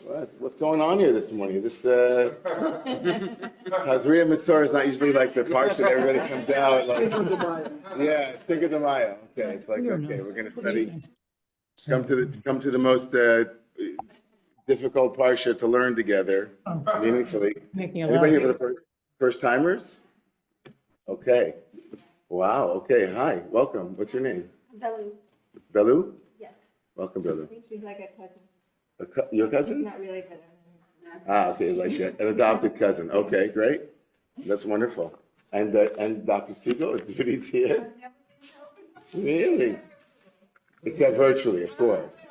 What's going on here this morning? This Tazria Mitzvah is not usually like the parsha that everybody comes out like. Yeah, Cinco de Mayo. Okay, it's like okay, we're gonna study. Come to the most difficult parsha to learn together meaningfully. Anybody here for the first timers? Okay. Wow. Okay. Hi. Welcome. What's your name? Belu. Belu? Yes. Welcome, Belu. I think she's like a cousin. Your cousin? Not really, but Okay, like an adopted cousin. Okay, great. That's wonderful. And Dr. Siegel, is Judy's here? Really? Except virtually, of course.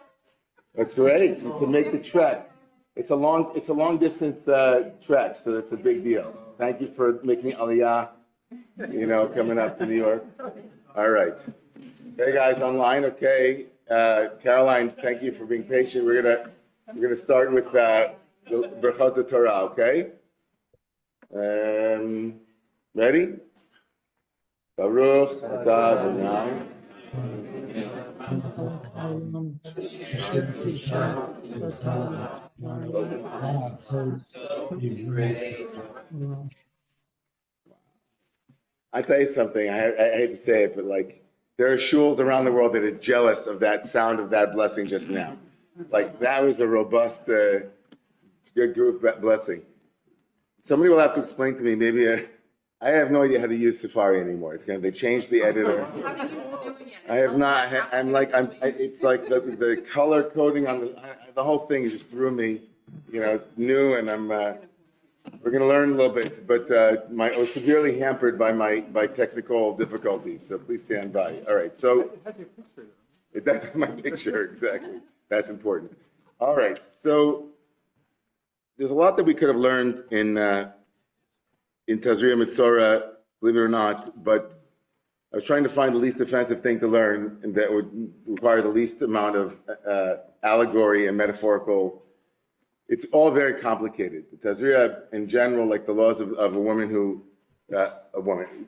That's great to make the trek. It's a long distance trek, so it's a big deal. Thank you for making Aliyah, coming up to New York. All right. Hey guys online, okay. Caroline, thank you for being patient. We're gonna start with Berachot Torah, okay? Ready? Baruch atah Adonai. I tell you something. I hate to say it, but like there are shuls around the world that are jealous of that sound of that blessing just now. Like that was a robust, good group blessing. Somebody will have to explain to me. Maybe I have no idea how to use Safari anymore. They changed the editor. I have not. It's like the color coding on the whole thing just threw me. It's new, and we're going to learn a little bit. But I was severely hampered by technical difficulties. So please stand by. All right. So it does have my picture exactly. That's important. All right. So there's a lot that we could have learned in Tazria Mitzora, believe it or not, but I was trying to find the least offensive thing to learn and that would require the least amount of allegory and metaphorical. It's all very complicated. The Tazria in general, like the laws of a woman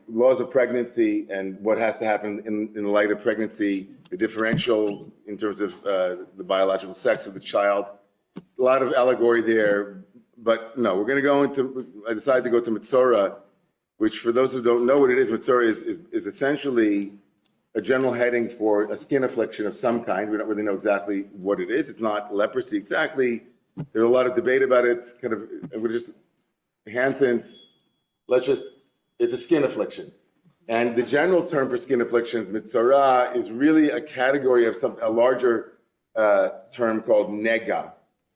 laws of pregnancy and what has to happen in the light of pregnancy, the differential in terms of the biological sex of the child. A lot of allegory there, but no, we're going to go I decided to go to Mitzora, which for those who don't know what it is, Mitzora is essentially a general heading for a skin affliction of some kind. We don't really know exactly what it is. It's not leprosy exactly. There's a lot of debate about it. It's kind of, we're just, Hansen's, it's a skin affliction. And the general term for skin afflictions, Mitzora, is really a category of a larger term called Nega.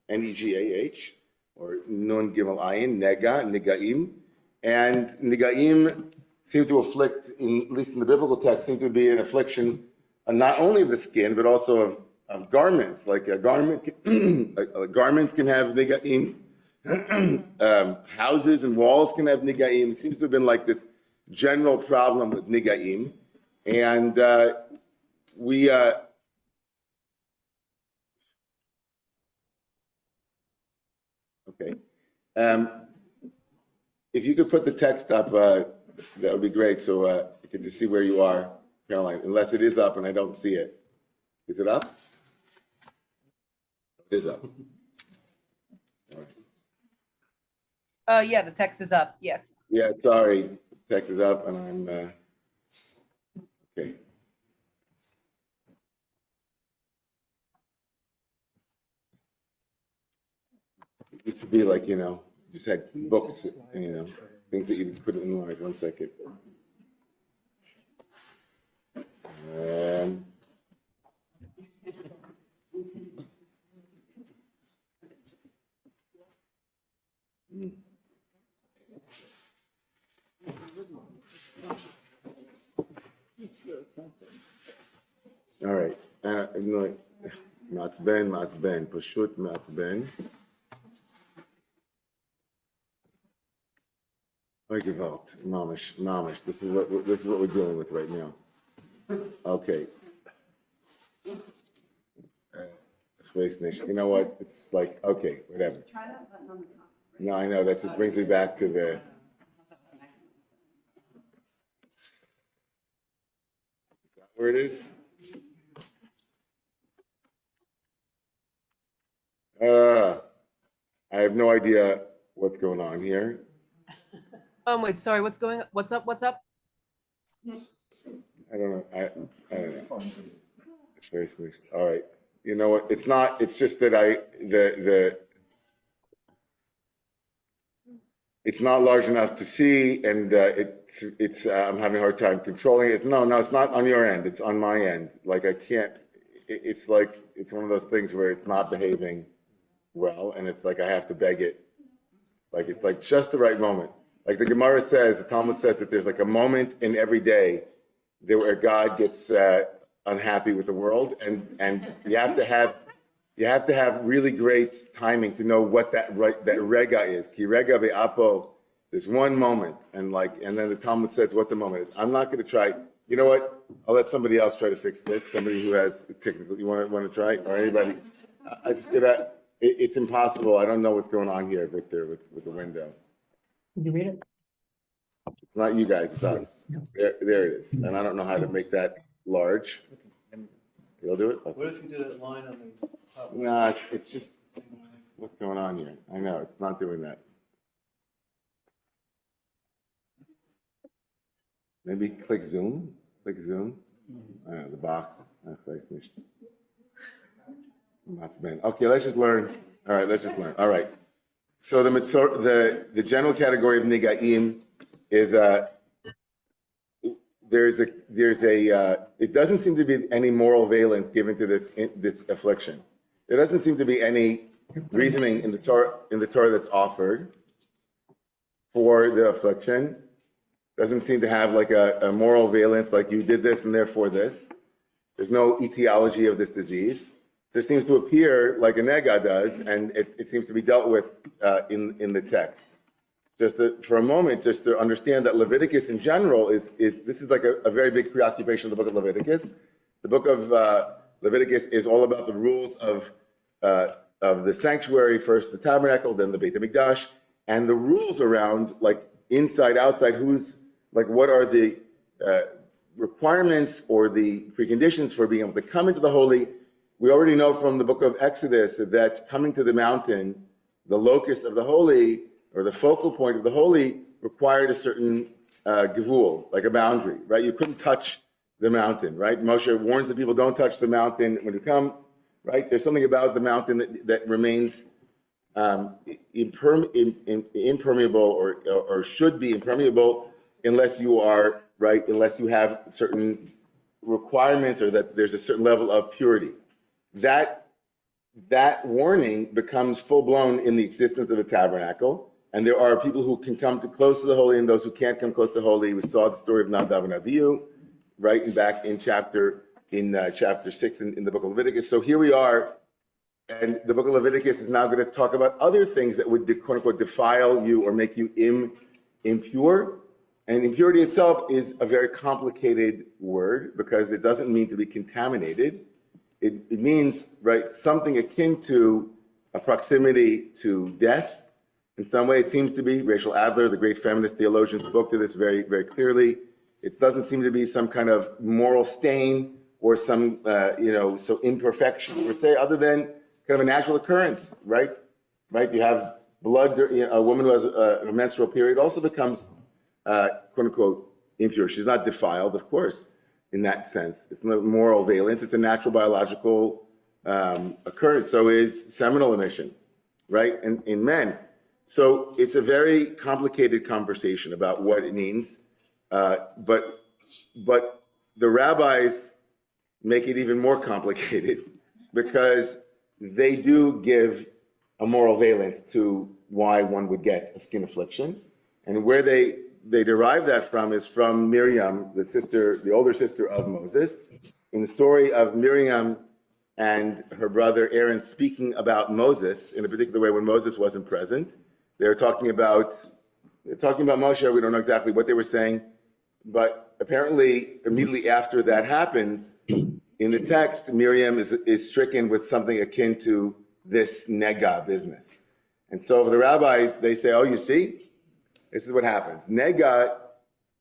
Negah, or Nun Gimel Ayin, Nega, Negaim. And Negaim seem to afflict, at least in the biblical text, seem to be an affliction not only of the skin, but also of garments. Like a garment, garments can have Negaim. Houses and walls can have Negaim. It seems to have been like this general problem with Negaim. And okay. If you could put the text up, that would be great. So I can just see where you are, Caroline. Unless it is up and I don't see it. Is it up? It is up. All right. Yeah, the text is up. Yes. Yeah, sorry. The text is up, and I'm okay. It used to be like, just had books, things that you put in line. 1 second. All right. מעצבן, פשוט מעצבן. Gewalt, mamish. This is what we're dealing with right now. Okay. You know what? It's like, okay, whatever. No, I know, that just brings me back to the... Where it is? have no idea what's going on here. Wait, sorry, what's up? What's up? I don't know. I don't know. It's very solution. All right. You know what? It's not. It's just that it's not large enough to see, and it's I'm having a hard time controlling it. No, it's not on your end. It's on my end. Like I can't. It's like it's one of those things where it's not behaving well, and it's like I have to beg it. Like it's like just the right moment. Like the Gemara says, the Talmud says that there's like a moment in every day there where God gets unhappy with the world, and you have to have really great timing to know what that rega is. Ki rega be'apo. There's one moment, and then the Talmud says what the moment is. I'm not going to try. You know what? I'll let somebody else try to fix this. Somebody who has technical. You want to try, or anybody? I just gonna. It's impossible. I don't know what's going on here, Victor, with the window. Did you read it? It's not you guys, it's us. There it is. And I don't know how to make that large. You'll do it? Okay. What if you do that line on the top? No, it's just, what's going on here? I know, it's not doing that. Maybe click zoom. Click zoom. The box. That's nicht. That's been. Okay, let's just learn. All right, let's just learn. All right. So the general category of nigaim is it doesn't seem to be any moral valence given to this affliction. There doesn't seem to be any reasoning in the Torah that's offered for the affliction. Doesn't seem to have like a moral valence, like you did this and therefore this. There's no etiology of this disease. There seems to appear like a nega does, and it seems to be dealt with in the text. For a moment, just to understand that Leviticus in general this is like a very big preoccupation of the book of Leviticus. The book of Leviticus is all about the rules of the sanctuary, first the tabernacle, then the Beit HaMikdash, and the rules around like inside, outside, what are the requirements or the preconditions for being able to come into the holy. We already know from the book of Exodus that coming to the mountain, the locus of the holy, or the focal point of the holy, required a certain gevul, like a boundary, right? You couldn't touch the mountain, right? Moshe warns the people, don't touch the mountain when you come, right? There's something about the mountain that remains impermeable or should be impermeable unless you are, right? Unless you have certain requirements or that there's a certain level of purity. That warning becomes full-blown in the existence of the tabernacle, and there are people who can come close to the holy and those who can't come close to the holy. We saw the story of Nadav and Abihu, right, and back in chapter 6 in the book of Leviticus. So here we are, and the book of Leviticus is now going to talk about other things that would, quote unquote, defile you or make you impure. And impurity itself is a very complicated word because it doesn't mean to be contaminated. It means, right, something akin to a proximity to death. In some way, it seems to be. Rachel Adler, the great feminist theologian, spoke to this very, very clearly. It doesn't seem to be some kind of moral stain or some, so imperfection per se, other than kind of a natural occurrence, right? Right? You have blood. A woman who has a menstrual period also becomes, quote unquote, impure. She's not defiled, of course. In that sense, it's no moral valence, it's a natural biological occurrence. So is seminal emission, right, in men. So it's a very complicated conversation about what it means, but the rabbis make it even more complicated because they do give a moral valence to why one would get a skin affliction, and where they derive that from is from Miriam, the older sister of Moses. In the story of Miriam and her brother Aaron speaking about Moses in a particular way when Moses wasn't present, they're talking about Moshe. We don't know exactly what they were saying, but apparently immediately after that happens, in the text, Miriam is stricken with something akin to this nega business. And so for the rabbis, they say, oh, you see, this is what happens. Nega,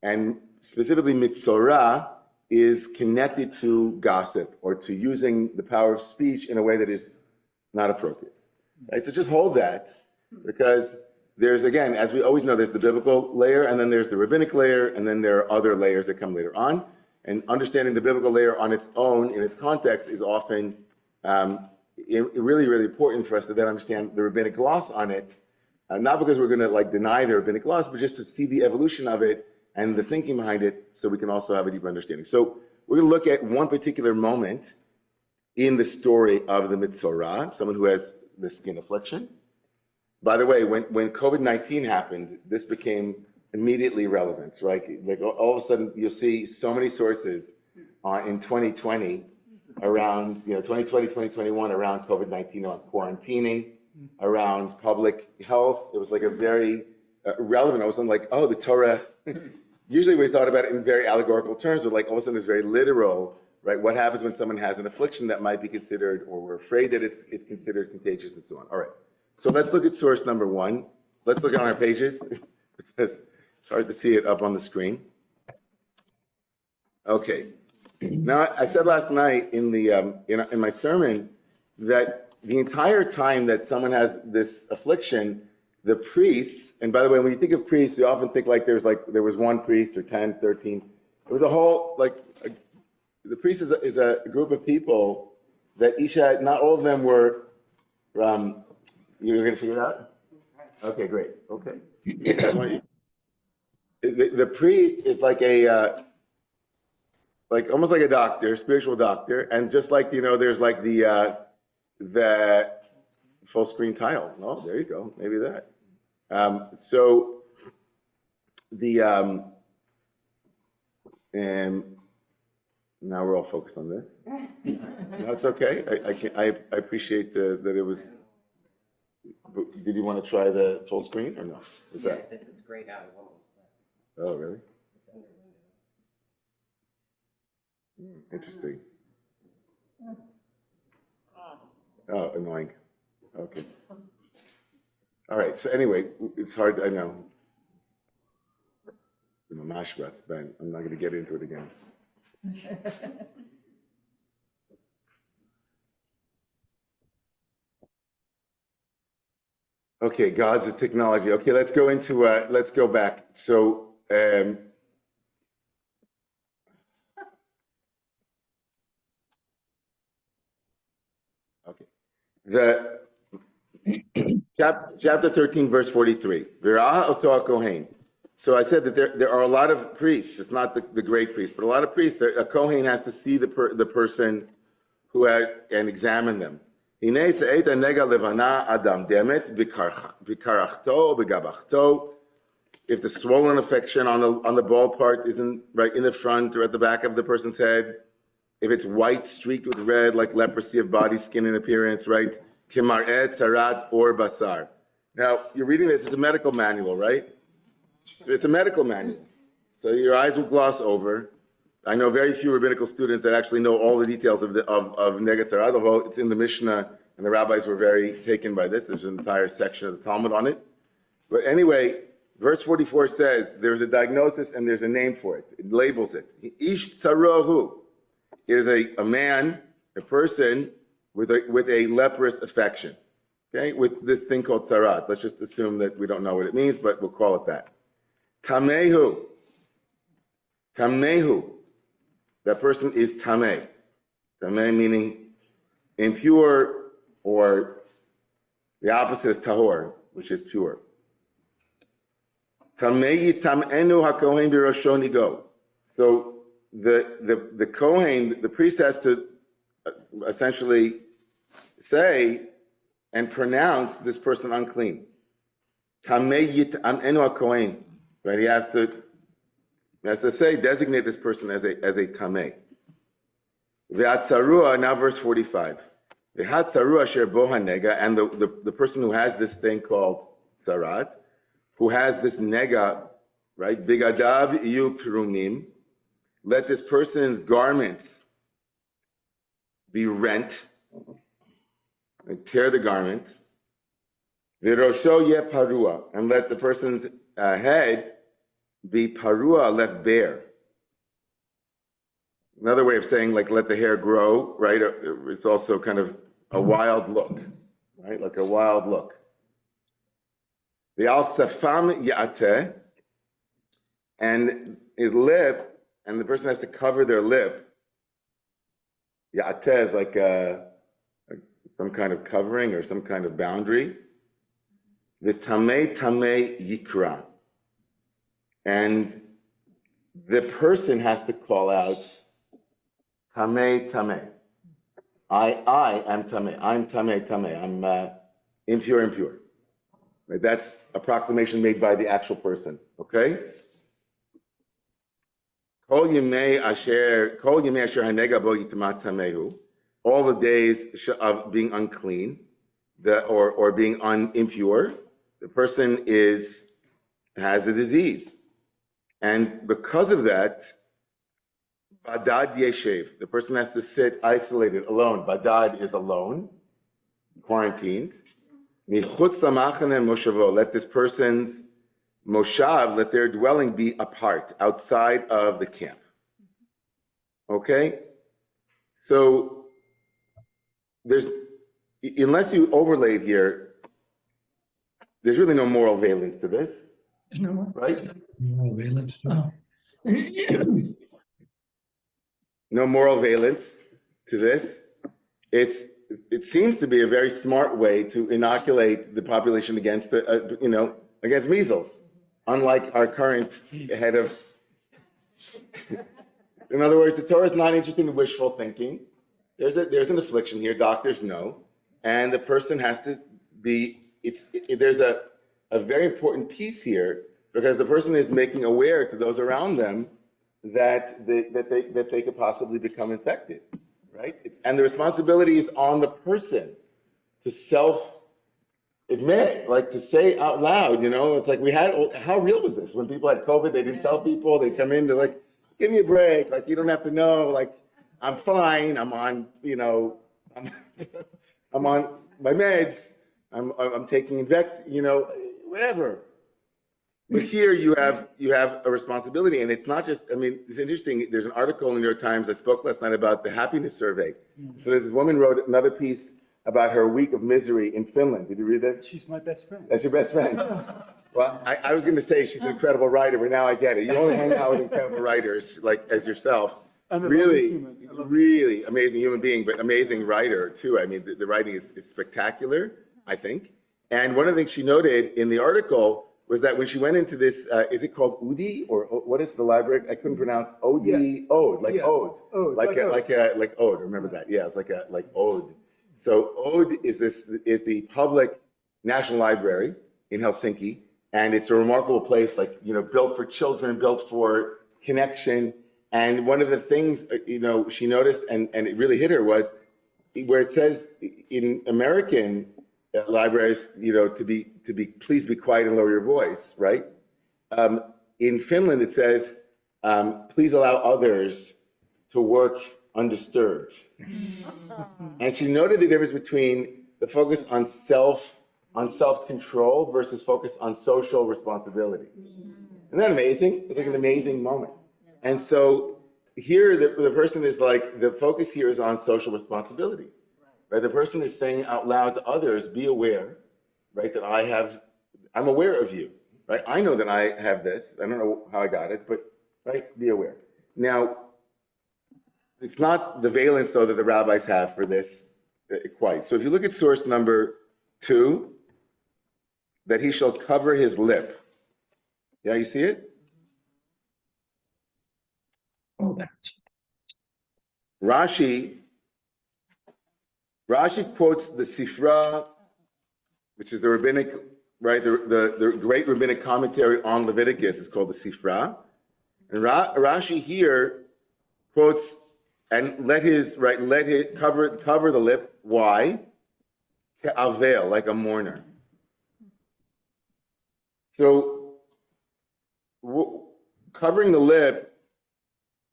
and specifically mitzorah, is connected to gossip or to using the power of speech in a way that is not appropriate. Right? So just hold that. Because there's, again, as we always know, there's the biblical layer, and then there's the rabbinic layer, and then there are other layers that come later on. And understanding the biblical layer on its own, in its context, is often really, really important for us to then understand the rabbinic gloss on it. Not because we're going to like deny the rabbinic gloss, but just to see the evolution of it and the thinking behind it, so we can also have a deeper understanding. So we're going to look at one particular moment in the story of the Mitzorah, someone who has the skin affliction. By the way, when COVID-19 happened, this became immediately relevant. Like all of a sudden, you'll see so many sources in 2020 around, 2020, 2021 around COVID-19, around quarantining, around public health. It was like a very relevant. All of a sudden, like, oh, the Torah. Usually we thought about it in very allegorical terms, but like all of a sudden it's very literal, right? What happens when someone has an affliction that might be considered, or we're afraid that it's considered contagious and so on. All right. So let's look at source number one. Let's look on our pages because it's hard to see it up on the screen. Okay. Now, I said last night in the in my sermon that the entire time that someone has this affliction, the priests, and by the way, when you think of priests, you often think like there was one priest or 10, 13. It was a whole, the priest is a group of people that Isha, not all of them were, you're going to figure it out? Okay, great. Okay. The priest is like almost like a doctor, spiritual doctor, and just like there's like the full screen tile. Oh, there you go. Maybe that. So the and now we're all focused on this. No, it's okay. I appreciate that it was. Did you want to try the full screen or no? What's that? It's grayed out. Oh, really? Interesting. Oh, annoying. Okay. All right. So anyway, it's hard. I know. Mashrat's Ben. I'm not going to get into it again. Okay, gods of technology. Okay, let's go into. Let's go back. So. Okay. The chapter 13, verse 43. Virah oto kohen. So I said that there are a lot of priests. It's not the great priest, but a lot of priests. A kohen has to see the person who had and examine them. If the swollen affection on the ball part isn't right in the front or at the back of the person's head, if it's white streaked with red, like leprosy of body, skin, and appearance, right? Kimar'et, sarat, or basar. Now, you're reading this, it's a medical manual, right? So it's a medical manual. So your eyes will gloss over. I know very few rabbinical students that actually know all the details of Neged Sarat, although it's in the Mishnah, and the rabbis were very taken by this. There's an entire section of the Talmud on it. But anyway, verse 44 says there's a diagnosis and there's a name for it. It labels it. Ish tsarohu. It is a man, a person with a leprous affection. Okay, with this thing called sarat. Let's just assume that we don't know what it means, but we'll call it that. Tamehu. Tamehu. That person is tameh. Tameh meaning impure, or the opposite of tahor, which is pure. Tameh yitamenu hakohen b'rosho nigo. So the kohen, the priest has to essentially say and pronounce this person unclean. Tameh yitamenu hakohen. Right? He has to say, designate this person as a tameh. Ve'atzarua, now verse 45. Ve'atzarua asher bo hanega, and the person who has this thing called sarat, who has this nega, right? Bigadav iyu pirumim. Let this person's garments be rent, and tear the garment. Ve'rosho ye parua, and let the person's head be parua, left bare. Another way of saying, like, let the hair grow, right? It's also kind of a wild look, right? Like a wild look. Ve'al safam ya'ateh, and his lip, and the person has to cover their lip. Ya'ateh is like some kind of covering or some kind of boundary. V'tamei tamei yikra, and the person has to call out tamei tamei. I am tamei. I'm tamei tamei. I'm impure. Right? That's a proclamation made by the actual person. Okay. Kol yemei asher hanega bo yitama tamehu. All the days of being unclean, or being impure, the person has a disease, and because of that, badad yeshev, the person has to sit isolated, alone. Badad is alone, quarantined. Michutz lamachane moshavo, let this person's moshav, let their dwelling be apart, outside of the camp. Okay? So unless you overlaid here, there's really no moral valence to this. No. Right? No valence. Oh. No moral valence to this. It seems to be a very smart way to inoculate the population against against measles, unlike our current head of. In other words, the Torah is not interested in wishful thinking. There's an affliction here. Doctors know, and the person has to be. There's a very important piece here, because the person is making aware to those around them that they could possibly become infected, right? And the responsibility is on the person to self-admit, like to say out loud, it's like how real was this? When people had COVID, they didn't tell people, they come in, they're like, give me a break, like you don't have to know, like I'm fine, I'm on, I'm on my meds, I'm taking whatever. But here you have a responsibility, and it's not just. I mean, it's interesting. There's an article in the New York Times I spoke last night about the happiness survey. So this woman wrote another piece about her week of misery in Finland. Did you read that? She's my best friend. That's your best friend. Well, I was going to say she's an incredible writer, but now I get it. You only hang out with incredible writers like as yourself. Really amazing human being, but amazing writer too. I mean, the writing is spectacular, I think. And one of the things she noted in the article was that when she went into this, is it called Udi, or what is the library? I couldn't pronounce Ode, Ode, like Ode, like Ode. Remember that? Yeah, it's like Ode. So Ode is the public national library in Helsinki, and it's a remarkable place, built for children, built for connection. And one of the things she noticed, and it really hit her, was where it says in American libraries, to be please be quiet and lower your voice, right? In Finland, it says, please allow others to work undisturbed. And she noted the difference between the focus on self-control versus focus on social responsibility. Isn't that amazing? It's like an amazing moment. And so here, the person is like, the focus here is on social responsibility. Right? The person is saying out loud to others, be aware, right, that I'm aware of you, right? I know that I have this. I don't know how I got it, but, right, be aware. Now, it's not the valence, though, that the rabbis have for this quite. So if you look at source number 2, that he shall cover his lip. Yeah, you see it? Oh, that's. Rashi quotes the Sifra, which is the rabbinic, right? The great rabbinic commentary on Leviticus is called the Sifra. And Rashi here quotes, and let it cover the lip. Why? Ke'avel, like a mourner. So covering the lip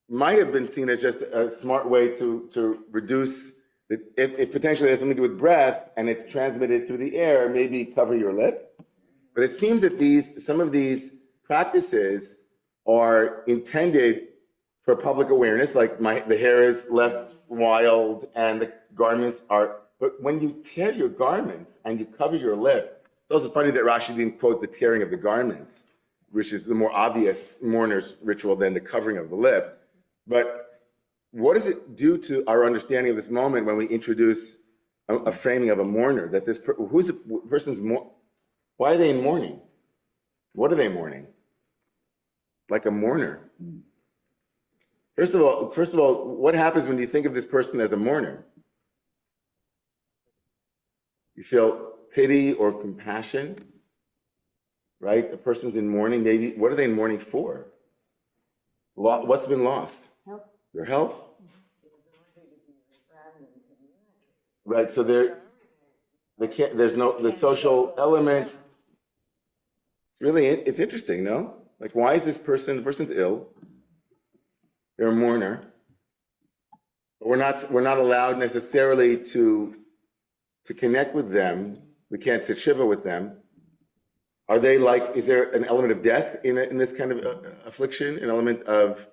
might have been seen as just a smart way to reduce. It potentially has something to do with breath and it's transmitted through the air, maybe cover your lip. But it seems that some of these practices are intended for public awareness, like the hair is left wild and the garments are, but when you tear your garments and you cover your lip, It's also funny that Rashi didn't quote the tearing of the garments, which is the more obvious mourner's ritual than the covering of the lip. But what does it do to our understanding of this moment when we introduce a framing of a mourner? That this who's the person's why are they in mourning? What are they mourning? Like a mourner. First of all, what happens when you think of this person as a mourner? You feel pity or compassion, right? The person's in mourning. Maybe what are they in mourning for? What's been lost? Health. Their health. Right. So there's no the social element. It's interesting, no? Like, why is the person's ill? They're a mourner. But we're not allowed necessarily to connect with them. We can't sit shiva with them. Are they like, is there an element of death in this kind of affliction? An element of,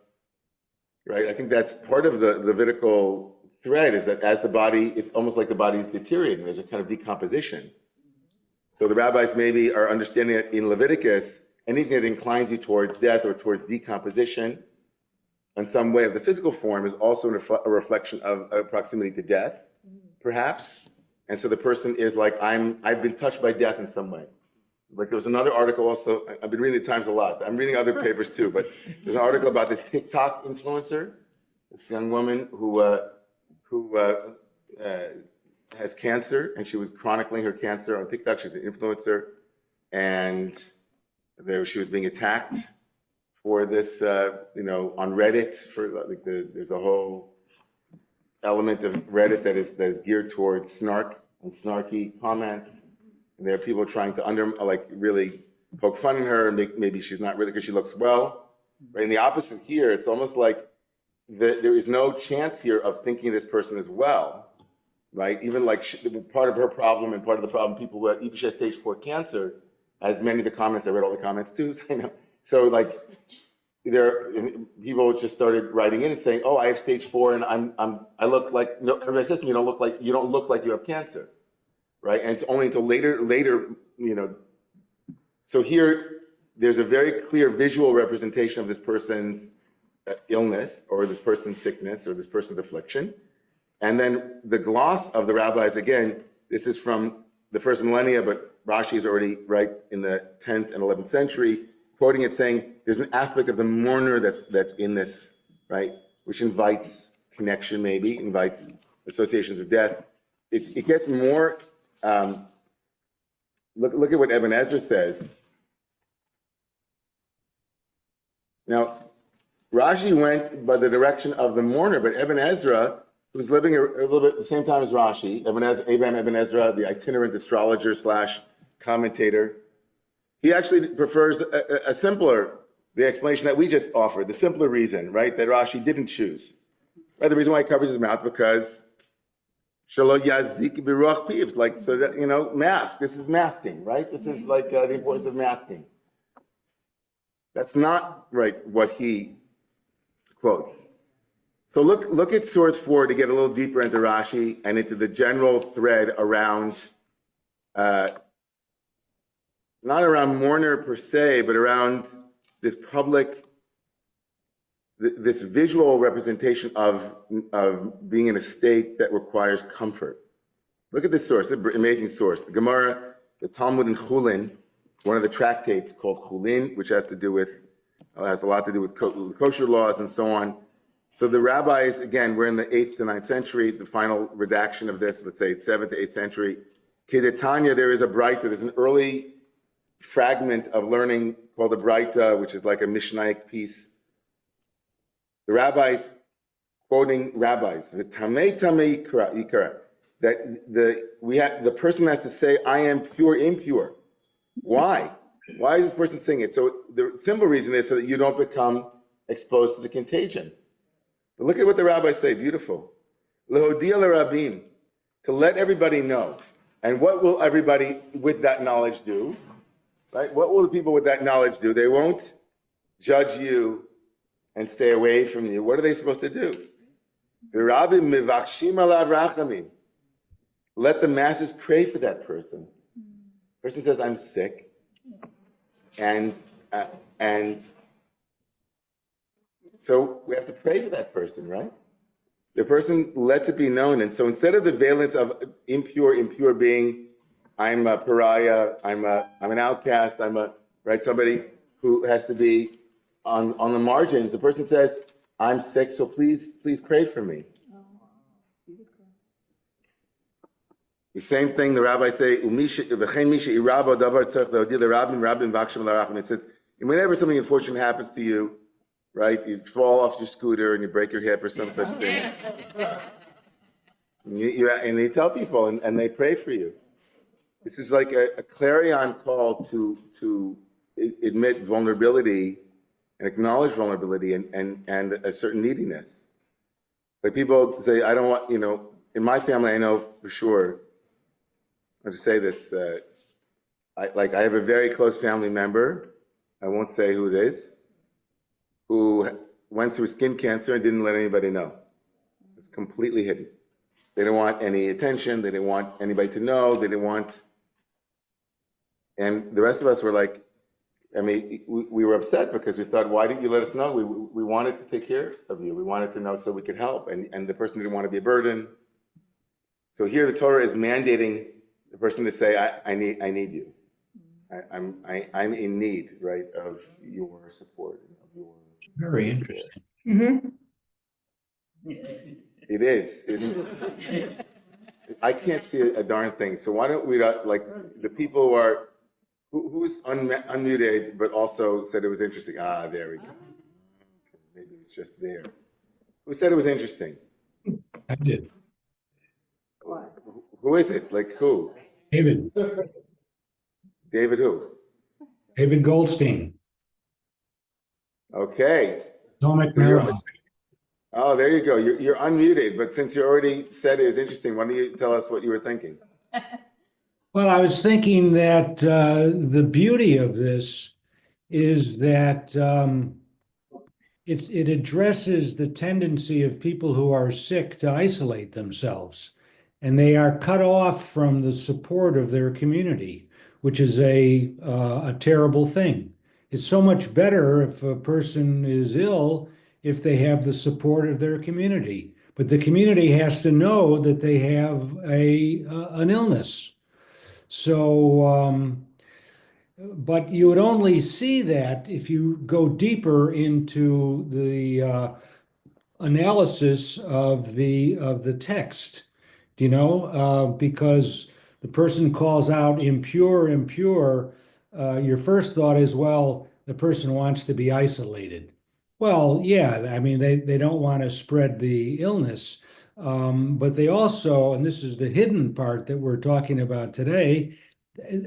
right? I think that's part of the Levitical thread, is that as the body, it's almost like the body is deteriorating. There's a kind of decomposition. So the rabbis maybe are understanding that in Leviticus, anything that inclines you towards death or towards decomposition in some way of the physical form is also a reflection of a proximity to death, perhaps. And so the person is like, I've been touched by death in some way. Like there was another article also, I've been reading the Times a lot. I'm reading other papers too, but there's an article about this TikTok influencer, this young woman who has cancer, and she was chronicling her cancer on TikTok. She's an influencer, and she was being attacked for this, on Reddit. There's a whole element of Reddit that is geared towards snark and snarky comments. And there are people trying to really poke fun at her, and maybe she's not really because she looks well. Right? And the opposite here, it's almost like there is no chance here of thinking this person is well. Right? Even like part of her problem and part of the problem, people who even she has stage 4 cancer, as many of the comments, I read all the comments too. So like people just started writing in and saying, "Oh, I have stage 4, and I look like no." Everybody says to me, "You don't look like you have cancer," right? And it's only until later. So here, there's a very clear visual representation of this person's illness, or this person's sickness, or this person's affliction. And then the gloss of the rabbis, again, this is from the first millennia, but Rashi is already right in the 10th and 11th century, quoting it saying, there's an aspect of the mourner that's in this, right, which invites connection, maybe, invites associations of death. It gets more, look at what Ibn Ezra says. Now, Rashi went by the direction of the mourner, but Ibn Ezra, who was living a little bit at the same time as Rashi, Abraham Ibn Ezra, the itinerant astrologer / commentator, he actually prefers a simpler, the explanation that we just offered, the simpler reason, right, that Rashi didn't choose. Right, the reason why he covers his mouth, because Shalo Yazdik Biruach Piv, like, so that, mask, this is masking, right? This is like the importance of masking. That's not, right, what he quotes. So look at source 4 to get a little deeper into Rashi and into the general thread around, not around mourner per se, but around this public, this visual representation of being in a state that requires comfort. Look at this source, an amazing source. The Gemara, the Talmud in Chulin, one of the tractates called Chulin, which has a lot to do with kosher laws and so on. So the rabbis, again, we're in the 8th to 9th century, the final redaction of this, let's say it's 7th to 8th century. Kedetanya, there is a Braita, there's an early fragment of learning called a Braita, which is like a Mishnaic piece. The rabbis, quoting rabbis, V'tamei tamei yikara, that the person has to say, I am pure, impure. Why? Why is this person saying it? So the simple reason is so that you don't become exposed to the contagion. But look at what the rabbis say, beautiful. Lehodia l'rabim, to let everybody know. And what will everybody with that knowledge do? Right? What will the people with that knowledge do? They won't judge you and stay away from you. What are they supposed to do? V'rabim mivakshim alav rachamim. Let the masses pray for that person. Person says, I'm sick. And, uh, and so we have to pray for that person, right? The person lets it be known. And so instead of the valence of impure being, I'm a pariah, I'm an outcast, right, somebody who has to be on the margins, the person says, I'm sick, so please pray for me. The same thing the rabbis say, it says, whenever something unfortunate happens to you, right, you fall off your scooter and you break your hip or some such thing, and they tell people and they pray for you. This is like a clarion call to admit vulnerability and acknowledge vulnerability and a certain neediness. Like people say, I don't want, in my family, I know for sure, I'll just say this, I have a very close family member, I won't say who it is, who went through skin cancer and didn't let anybody know. It's completely hidden. They didn't want any attention, they didn't want anybody to know, and the rest of us were like, we were upset because we thought, why didn't you let us know? We wanted to take care of you. We wanted to know so we could help. And the person didn't want to be a burden. So here the Torah is mandating the person to say, I need you. I'm in need, right, of your support, of your. Very interesting. Mm-hmm. It is, isn't it? I can't see a darn thing. So why don't we, like, the people who are, who's unmuted, but also said it was interesting? Ah, there we go. Maybe it's just there. Who said it was interesting? I did. Who is it? Like who? David David who? Goldstein. Okay. Atomic So you're, Marathon. oh, there you go. You're unmuted, but since you already said it was interesting, why don't you tell us what you were thinking? Well, I was thinking that the beauty of this is that it addresses the tendency of people who are sick to isolate themselves, and they are cut off from the support of their community, which is a terrible thing. It's so much better if a person is ill if they have the support of their community, but the community has to know that they have an illness. So, but you would only see that if you go deeper into the analysis of the text, because the person calls out impure, impure. Your first thought is, well, the person wants to be isolated. Well, yeah, I mean, they don't want to spread the illness, but they also, and this is the hidden part that we're talking about today,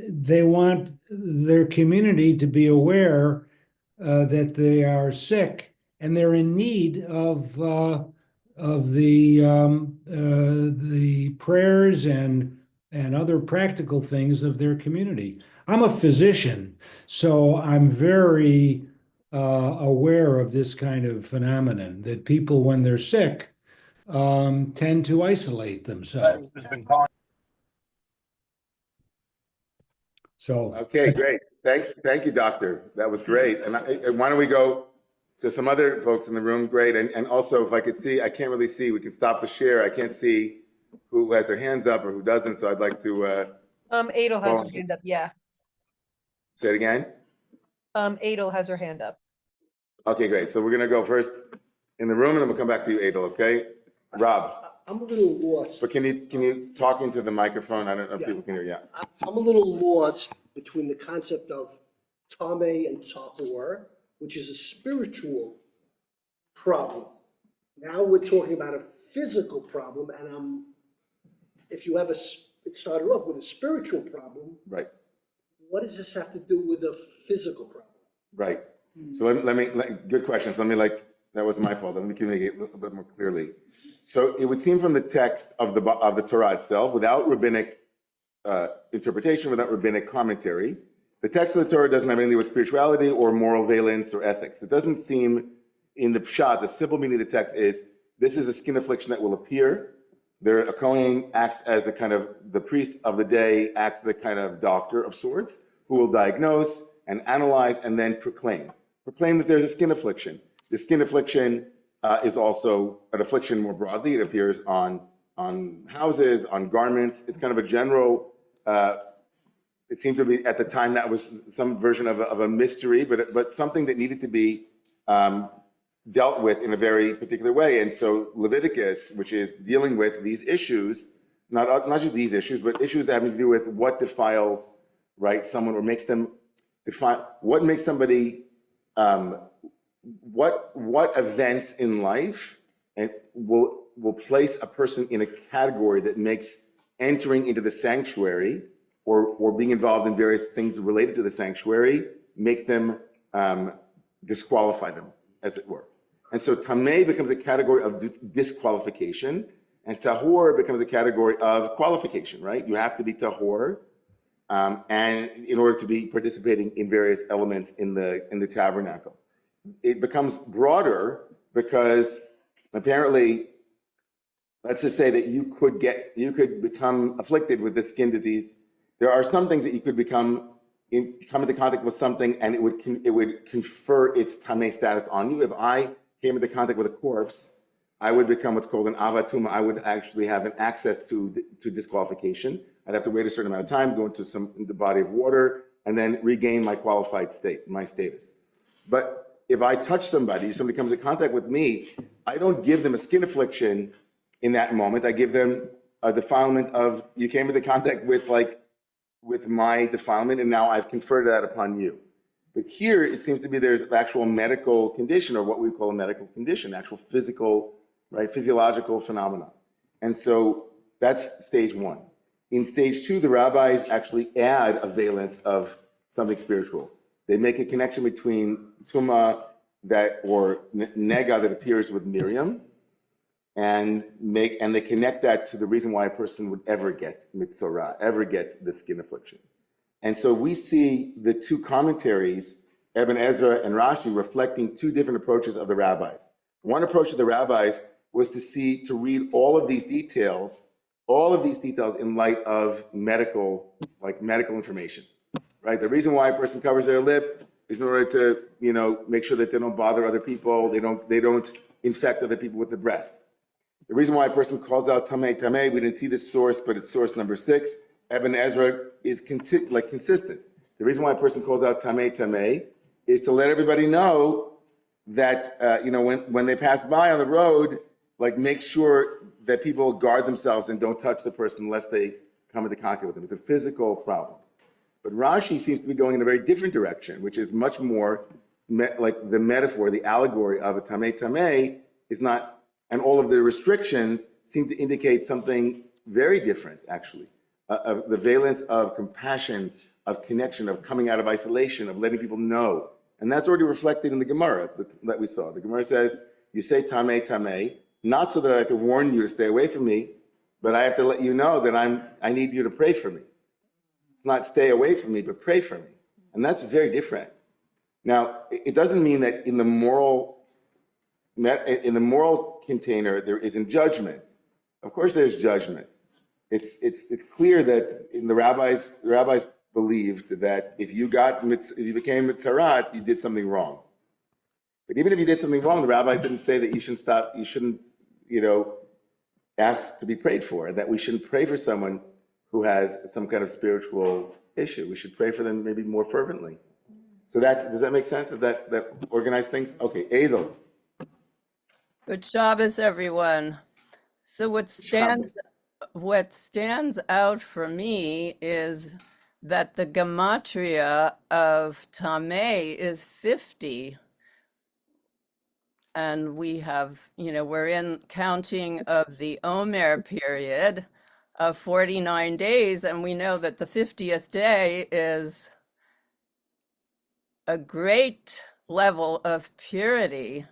they want their community to be aware that they are sick and they're in need of the prayers and other practical things of their community. I'm a physician, so I'm very aware of this kind of phenomenon that people, when they're sick, tend to isolate themselves. So, Okay, great. Thank you, doctor. That was great. And why don't we go to some other folks in the room? Great. And also, if I could see, I can't really see. We can stop the share. I can't see who has their hands up or who doesn't. So I'd like to Adel has her Well- hand up, yeah. say it again. Adel has her hand up. Okay, great. So we're gonna go first in the room, and then we'll come back to you, Adel. Okay, Rob. I'm a little lost. But can you talk into the microphone? I don't know if Yeah. people can hear you. Yeah. I'm a little lost between the concept of Tame and Tahor, which is a spiritual problem. Now we're talking about a physical problem, and if you have it started off with a spiritual problem, Right. what does this have to do with a physical problem? Right. So good question. So that was my fault. Let me communicate a little bit more clearly. So it would seem from the text of the Torah itself, without rabbinic interpretation, without rabbinic commentary, the text of the Torah doesn't have anything to do with spirituality or moral valence or ethics. It doesn't seem in the pshat, the simple meaning of the text is, this is a skin affliction that will appear, A Kohen acts as the kind of, the priest of the day acts the kind of doctor of sorts, who will diagnose and analyze and then proclaim. Proclaim that there's a skin affliction. The skin affliction is also an affliction more broadly. It appears on houses, on garments. It's kind of a general, it seemed to be at the time that was some version of a mystery, but something that needed to be dealt with in a very particular way. And so Leviticus, which is dealing with these issues, not just these issues, but issues having to do with what defiles, right, someone, or makes them define, what makes somebody, what events in life and will place a person in a category that makes entering into the sanctuary or being involved in various things related to the sanctuary make them disqualify them, as it were. And so tameh becomes a category of disqualification, and tahor becomes a category of qualification, right? You have to be tahor, and in order to be participating in various elements in the tabernacle. It becomes broader because apparently, let's just say that you could become afflicted with this skin disease. There are some things that you could come into contact with something, and it would confer its tameh status on you. If I came into contact with a corpse, I would become what's called an avatuma. I would actually have an access to disqualification. I'd have to wait a certain amount of time, go into the body of water, and then regain my qualified state, my status. But if I touch somebody comes in contact with me, I don't give them a skin affliction in that moment. I give them a defilement of, you came into contact with my defilement, and now I've conferred that upon you. But here, it seems to be there's an actual medical condition, or what we call a medical condition, actual physical, right, physiological phenomena. And so that's stage one. In stage two, the rabbis actually add a valence of something spiritual. They make a connection between tuma or nega that appears with Miriam, and they connect that to the reason why a person would ever get mitzorah, ever get the skin affliction. And so we see the two commentaries, Ibn Ezra and Rashi, reflecting two different approaches of the rabbis. One approach of the rabbis was to read all of these details in light of medical information, right? The reason why a person covers their lip is in order to, make sure that they don't bother other people, they don't infect other people with the breath. The reason why a person calls out tameh, tameh, we didn't see this source, but it's source number 6. Ibn Ezra is consistent. The reason why a person calls out tameh, tameh is to let everybody know that, when they pass by on the road, make sure that people guard themselves and don't touch the person unless they come into contact with them. It's a physical problem. But Rashi seems to be going in a very different direction, which is much more like the metaphor, the allegory of a tameh, tameh is not, and all of the restrictions seem to indicate something very different, actually. Of the valence of compassion, of connection, of coming out of isolation, of letting people know. And that's already reflected in the Gemara that we saw. The Gemara says, you say tameh, tameh, not so that I have to warn you to stay away from me, but I have to let you know that I need you to pray for me. Not stay away from me, but pray for me. And that's very different. Now, it doesn't mean that in the moral container there isn't judgment. Of course there's judgment. It's clear that the rabbis believed that if you became mitzarat, you did something wrong. But even if you did something wrong, the rabbis didn't say that you shouldn't ask to be prayed for, that we shouldn't pray for someone who has some kind of spiritual issue. We should pray for them maybe more fervently. So does that make sense? Does that organize things? Okay, Adel. Good Shabbos, everyone. So what stands out for me is that the gematria of Tameh is 50. And we have, we're in counting of the Omer period of 49 days, and we know that the 50th day is a great level of purity.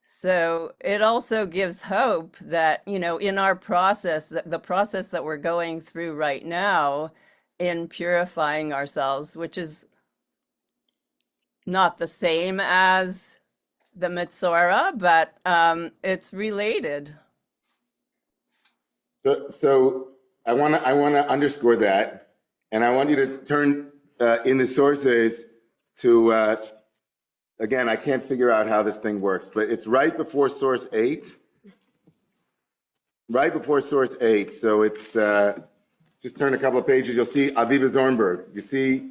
So it also gives hope that, in our process, the process that we're going through right now in purifying ourselves, which is not the same as the Mitzorah, but it's related. So I want to underscore that, and I want you to turn in the sources to again, I can't figure out how this thing works, but it's right before source 8. Right before source 8. So it's just turn a couple of pages. You'll see Aviva Zornberg. You see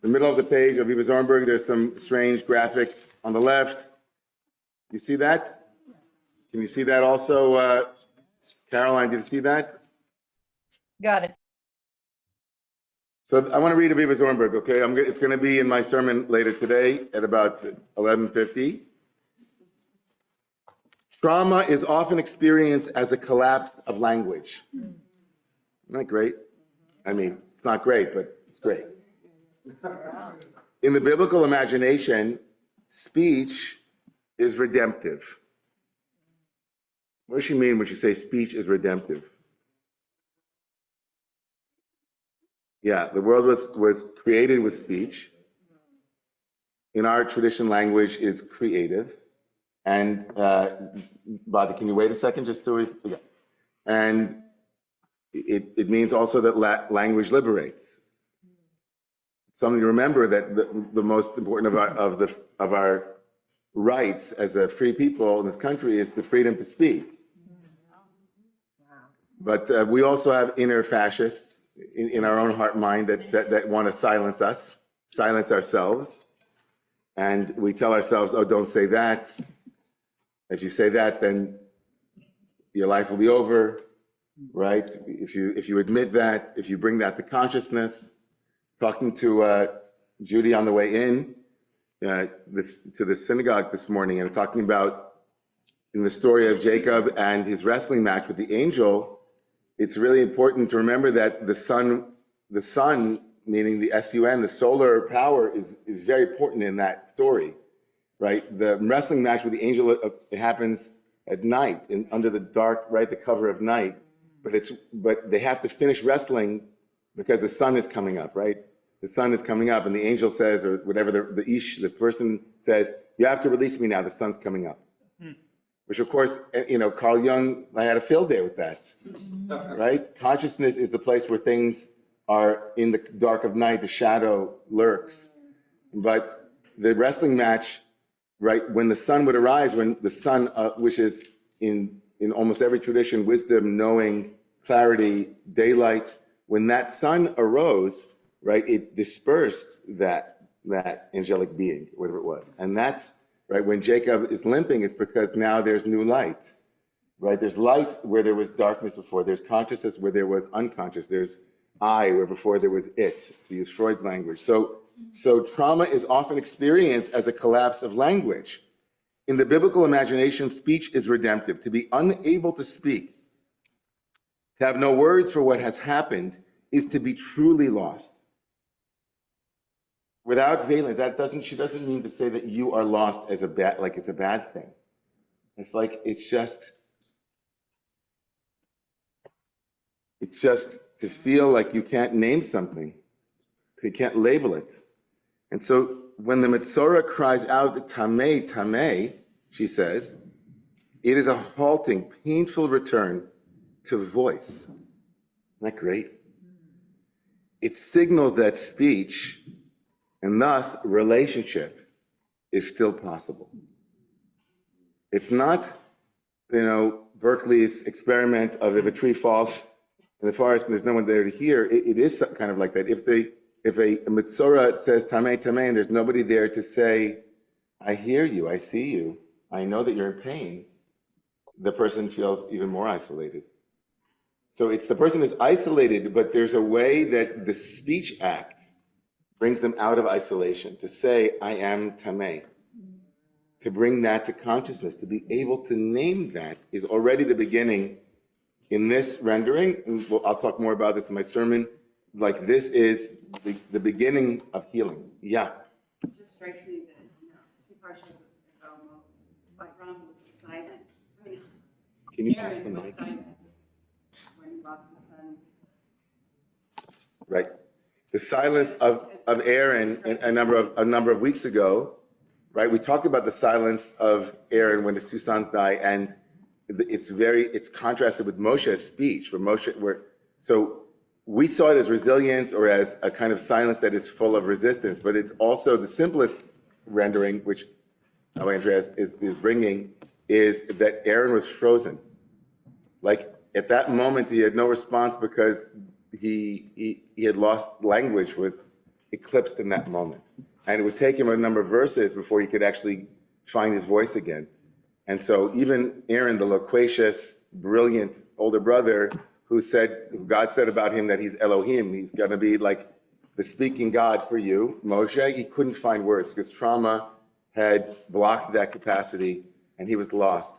the middle of the page, Aviva Zornberg. There's some strange graphics on the left. You see that? Can you see that also, Caroline? Did you see that? Got it. So I want to read Aviva Zornberg. Okay, it's going to be in my sermon later today at about 11:50. Trauma is often experienced as a collapse of language. Isn't that great? I mean, it's not great, but it's great. In the biblical imagination, speech is redemptive. What does she mean when she says speech is redemptive? Yeah, the world was created with speech. In our tradition, language is creative. And, Bobby, can you wait a second just to, yeah. And it means also that language liberates. Something to remember that the most important of our rights as a free people in this country is the freedom to speak. But we also have inner fascists in our own heart and mind that want to silence us, silence ourselves. And we tell ourselves, oh, don't say that. If you say that, then your life will be over, right? If you admit that, if you bring that to consciousness. Talking to Judy on the way in to the synagogue this morning, and talking about in the story of Jacob and his wrestling match with the angel, it's really important to remember that the sun, meaning the sun, the solar power is very important in that story, right? The wrestling match with the angel, it happens at night, under the dark, right, the cover of night, but they have to finish wrestling because the sun is coming up, right? The sun is coming up, and the angel says, or whatever the person says, you have to release me now, the sun's coming up. Which of course, Carl Jung, I had a field day with that, right? Consciousness is the place where things are in the dark of night, the shadow lurks. But the wrestling match, right, when the sun would arise, when the sun, which is in almost every tradition, wisdom, knowing, clarity, daylight, when that sun arose, right, it dispersed that angelic being, whatever it was. And that's, right, when Jacob is limping, it's because now there's new light, right? There's light where there was darkness before. There's consciousness where there was unconscious. There's I where before there was it, to use Freud's language. So trauma is often experienced as a collapse of language. In the biblical imagination, speech is redemptive. To be unable to speak, to have no words for what has happened, is to be truly lost. Without veiling, she doesn't mean to say that you are lost as like it's a bad thing. It's like, it's just to feel like you can't name something. You can't label it. And so when the Metzora cries out, Tameh, Tameh, she says, it is a halting, painful return to voice. Isn't that great? It signals that speech, and thus relationship, is still possible. It's not, Berkeley's experiment of if a tree falls in the forest and there's no one there to hear. It is kind of like that. If a Metzora says Tameh, Tameh, and there's nobody there to say, I hear you, I see you, I know that you're in pain, the person feels even more isolated. So the person is isolated, but there's a way that the speech act brings them out of isolation, to say, I am Tameh. To bring that to consciousness, to be able to name that, is already the beginning in this rendering. And I'll talk more about this in my sermon. Like, this is the beginning of healing. Yeah. It just strikes me that, 2 parshas ago, Ram was silent. Can you pass the Aaron was mic? silent when he lost his son. Right. The silence of Aaron a number of weeks ago, right? We talked about the silence of Aaron when his 2 sons die, and it's contrasted with Moshe's speech, so we saw it as resilience or as a kind of silence that is full of resistance, but it's also the simplest rendering, which Andreas is bringing, is that Aaron was frozen. Like at that moment, he had no response because he had lost language, was eclipsed in that moment. And it would take him a number of verses before he could actually find his voice again. And so even Aaron, the loquacious, brilliant older brother, who God said about him that he's Elohim, he's going to be like the speaking God for you, Moshe, he couldn't find words because trauma had blocked that capacity and he was lost.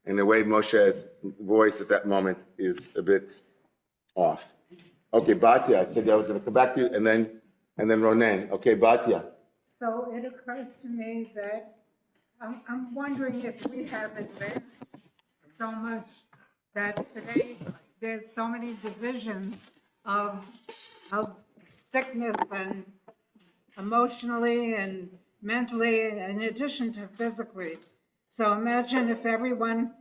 And the way Moshe's voice at that moment is a bit off. Okay, Batya, I said I was going to come back to you, and then Ronen. Okay, Batya. So it occurs to me that I'm wondering if we have advanced so much that today there's so many divisions of sickness and emotionally and mentally, in addition to physically. So imagine if everyone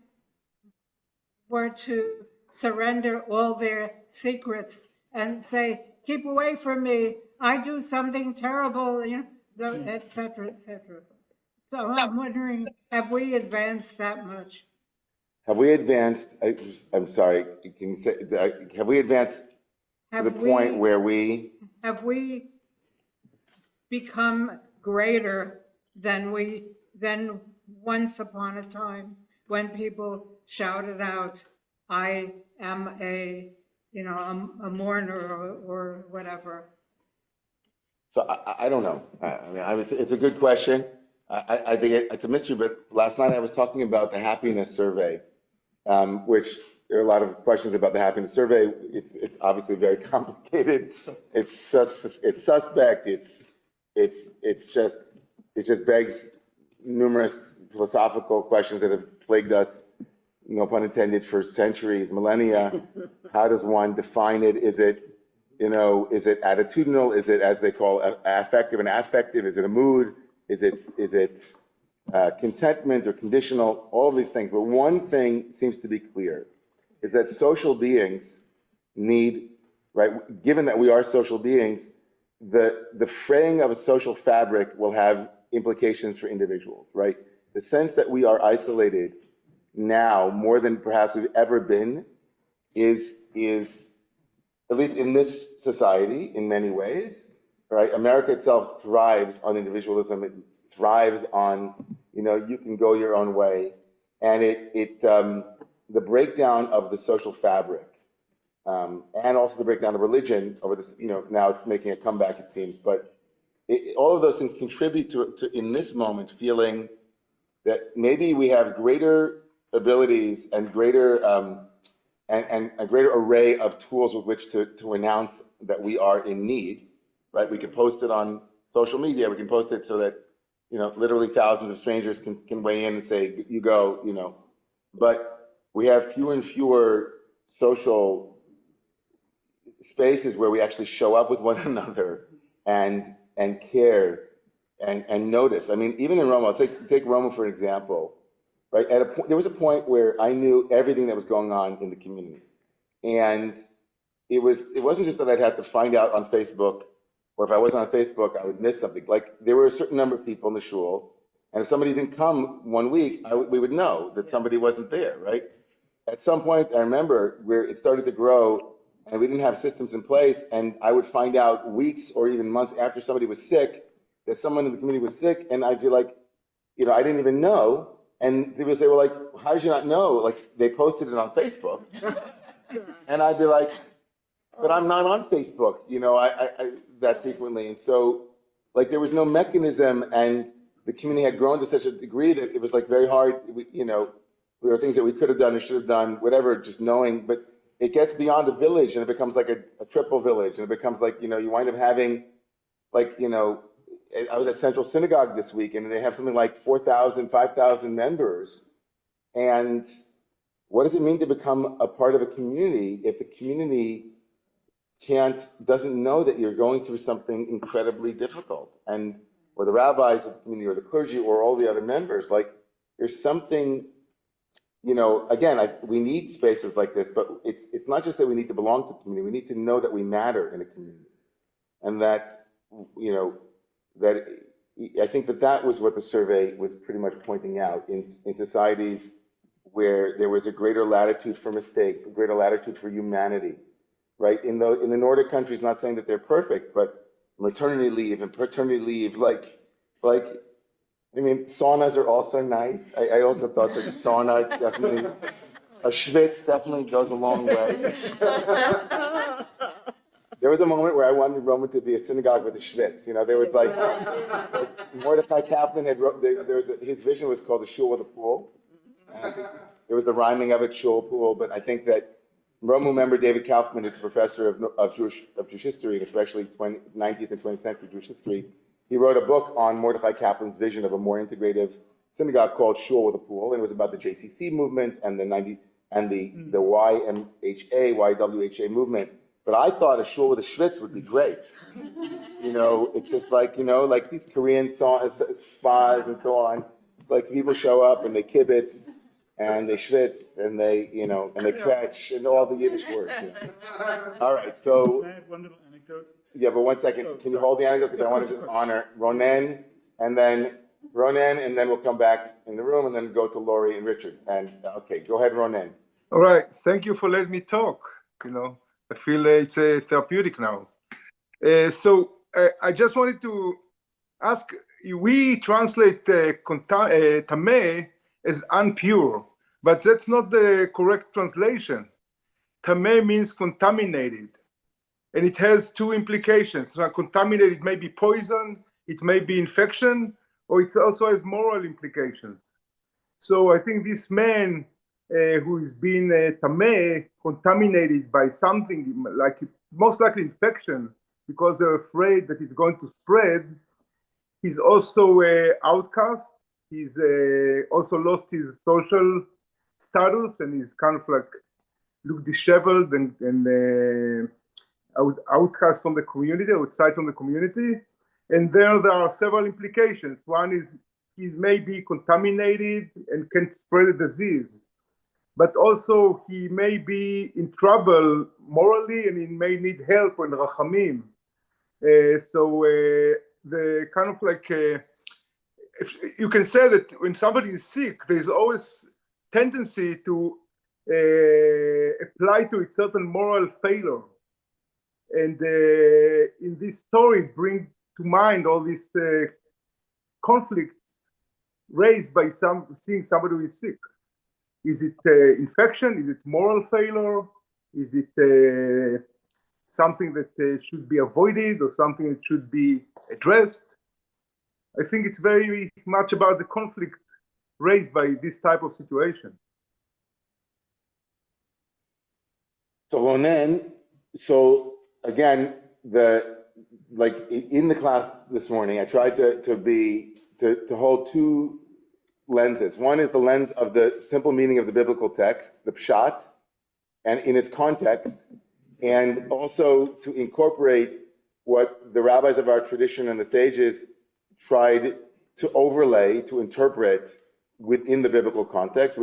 were to surrender all their secrets and say, keep away from me, I do something terrible, et cetera, et cetera. So I'm wondering, have we advanced that much? Have we advanced, I'm sorry, can you say, have we advanced to the point where we... Have we become greater than once upon a time when people shouted out, I am a mourner or whatever? So I don't know. I mean, it's a good question. I think it's a mystery, but last night I was talking about the happiness survey, which there are a lot of questions about the happiness survey. It's obviously very complicated. It's suspect. It just begs numerous philosophical questions that have plagued us, no pun intended, for centuries, millennia. How does one define it? Is it attitudinal? Is it, as they call, affective and affective? Is it a mood? Is it contentment or conditional? All of these things. But one thing seems to be clear, is that social beings need, right, given that we are social beings, the fraying of a social fabric will have implications for individuals, right? The sense that we are isolated now more than perhaps we've ever been is at least in this society, in many ways, right? America itself thrives on individualism. It thrives on, you can go your own way. And the breakdown of the social fabric, and also the breakdown of religion over this, now it's making a comeback, it seems, but all of those things contribute to in this moment, feeling that maybe we have greater abilities and greater, and a greater array of tools with which to announce that we are in need, right? We can post it on social media. We can post it so that, literally thousands of strangers can weigh in and say, you go, but we have fewer and fewer social spaces where we actually show up with one another and care and notice. I mean, even in Rome, take Rome for example. Right, there was a point where I knew everything that was going on in the community, and it wasn't just that I'd have to find out on Facebook, or if I wasn't on Facebook, I would miss something. Like there were a certain number of people in the shul, and if somebody didn't come one week, we would know that somebody wasn't there. Right. At some point, I remember where it started to grow, and we didn't have systems in place, and I would find out weeks or even months after somebody was sick that someone in the community was sick, and I'd feel like, I didn't even know. And people say, well, like, how did you not know? Like, they posted it on Facebook. And I'd be like, but I'm not on Facebook, I that frequently. And so, like, there was no mechanism, and the community had grown to such a degree that it was, like, very hard, there were things that we could have done or should have done, whatever, just knowing. But it gets beyond a village, and it becomes like a triple village. And it becomes like, you wind up having, like, I was at Central Synagogue this week, and they have something like 4,000, 5,000 members. And what does it mean to become a part of a community if the community doesn't know that you're going through something incredibly difficult? Or the rabbis of the community, or the clergy, or all the other members, like there's something, again, we need spaces like this, but it's not just that we need to belong to a community. We need to know that we matter in a community, and that that I think that was what the survey was pretty much pointing out in societies where there was a greater latitude for mistakes, a greater latitude for humanity, right? In the Nordic countries, not saying that they're perfect, but maternity leave and paternity leave, I mean, saunas are also nice. I also thought that sauna definitely, a schwitz definitely goes a long way. There was a moment where I wanted Roma to be a synagogue with a schwitz. There was like Mordecai Kaplan had wrote, his vision was called the shul with a pool. And I think there was the rhyming of it, shul, pool, but I think that Romemu member David Kaufman, who's a professor of Jewish history, and especially 19th and 20th century Jewish history, he wrote a book on Mordecai Kaplan's vision of a more integrative synagogue called Shul with a Pool, and it was about the JCC movement and the YWHA movement. But I thought a shul with a schwitz would be great. It's just like these Korean spas and so on. It's like people show up and they kibitz and they schwitz and they kvetch and all the Yiddish words. All right, so. Can I add one little anecdote? Yeah, but 1 second. Can you hold the anecdote? Because I want to just honor Ronen, and then we'll come back in the room and then go to Lori and Richard. And okay, go ahead, Ronen. All right. Thank you for letting me talk. I feel it's therapeutic now. So I just wanted to ask, we translate tameh as impure, but that's not the correct translation. Tameh means contaminated. And it has two implications. So contaminated may be poison, it may be infection, or it also has moral implications. So I think this man who is being tameh, contaminated by something like most likely infection, because they're afraid that it's going to spread, he's also outcast. He's also lost his social status, and he's kind of like look disheveled and outcast from the community, outside from the community. And there are several implications. One is he may be contaminated and can spread the disease, but also he may be in trouble morally and he may need help and rachamim. So the kind of like, if you can say that when somebody is sick, there's always tendency to apply to it certain moral failure. And in this story, bring to mind all these conflicts raised by seeing somebody who is sick. Is it infection? Is it moral failure? Is it something that should be avoided or something that should be addressed? I think it's very much about the conflict raised by this type of situation. So Ronen, again, in the class this morning, I tried to hold two lenses. One is the lens of the simple meaning of the biblical text, the pshat, and in its context, and also to incorporate what the rabbis of our tradition and the sages tried to overlay, to interpret within the biblical context,